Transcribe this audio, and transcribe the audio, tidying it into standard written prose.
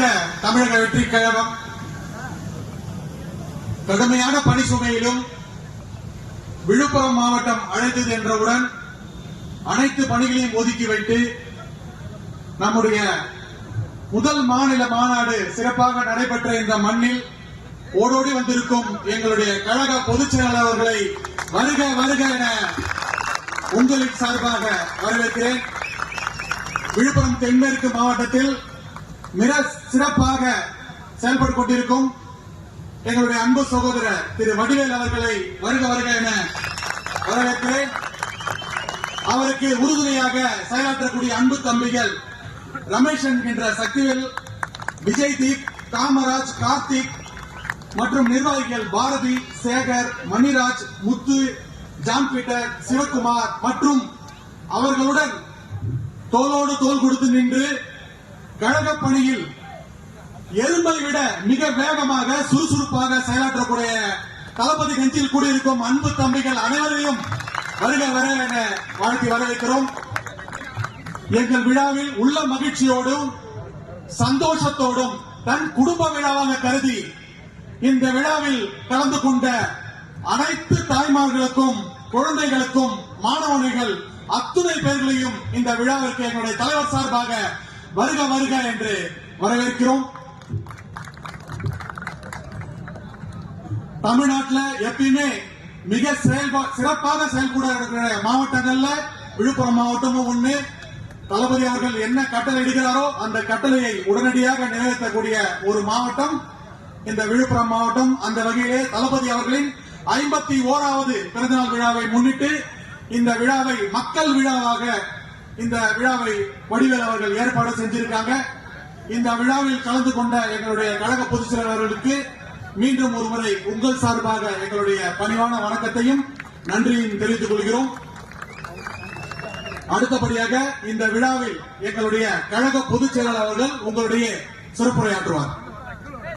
வாழ்க தமிழக வெற்றி கழகம். கடுமையான பணி சுமையிலும் விழுப்புரம் மாவட்டம் அழைத்தது என்றவுடன் அனைத்து பணிகளையும் ஒதுக்கி வைத்து நம்முடைய முதல் மாநில மாநாடு சிறப்பாக நடைபெற்ற இந்த மண்ணில் ஓடோடி வந்திருக்கும் எங்களுடைய கழக பொதுச் செயலாளர் அவர்களை வருக வருக என உங்களின் சார்பாக வரவேற்கிறேன். விழுப்புரம் தென்மேற்கு மாவட்டத்தில் மிக சிறப்பாக செயல்பட்டுக் கொண்டிருக்கும் எங்களுடைய அன்பு சகோதரர் திரு வடிவேல் அவர்களை வருக வருக என வரவேற்கிறேன். அவருக்கு உறுதுணையாக செயலாற்றக்கூடிய அன்பு தம்பிகள் ரமேஷ் என்கின்ற சக்திவேல், விஜய்தீப், காமராஜ், கார்த்திக் மற்றும் நிர்வாகிகள் பாரதி, சேகர், மணிராஜ், முத்து, ஜான் பீட்டர், சிவகுமார் மற்றும் அவர்களுடன் தோளோடு தோள் கொடுத்து நின்று கழக பணியில் எறும்பை விட மிக வேகமாக சுறுசுறுப்பாக செயலாற்றக்கூடிய தளபதி கட்சியில் கூடியிருக்கும் அன்பு தம்பிகள் அனைவரையும் வருக வர என வாழ்த்தி வரவேற்கிறோம். எங்கள் விழாவில் உள்ள மகிழ்ச்சியோடும் சந்தோஷத்தோடும் தன் குடும்ப விழாவாக கருதி இந்த விழாவில் கலந்து கொண்ட அனைத்து தாய்மார்களுக்கும் குழந்தைகளுக்கும் மாணவர்கள் அத்துணை பேர்களையும் இந்த விழாவிற்கு எங்களுடைய தலைவர் சார்பாக வருக வருக என்று வரவேற்கிறோம். தமிழ்நாட்டில் எப்பயுமே மிக சிறப்பாக செயல்பட மாவட்டங்கள்ல விழுப்புரம் மாவட்டமும் ஒண்ணு. தளபதி அவர்கள் என்ன கட்டளை இடுகிறாரோ அந்த கட்டளையை உடனடியாக நிறைவேற்றக்கூடிய ஒரு மாவட்டம் இந்த விழுப்புரம் மாவட்டம். அந்த வகையிலே தளபதி அவர்களின் 51வது பிறந்தநாள் விழாவை முன்னிட்டு இந்த விழாவை மக்கள் விழாவாக இந்த விழாவை வடிவேல் அவர்கள் ஏற்பாடு செஞ்சிருக்காங்க. இந்த விழாவில் கலந்து கொண்ட எங்களுடைய கழக பொதுச் செயலாளர்களுக்கு மீண்டும் ஒருமுறை உங்கள் சார்பாக எங்களுடைய பணிவான வணக்கத்தையும் நன்றியையும் தெரிவித்துக் கொள்கிறோம். அடுத்தபடியாக இந்த விழாவில் எங்களுடைய கழக பொதுச் செயலாளர் அவர்கள் உங்களுடைய சிறப்புரையாற்றுவார்.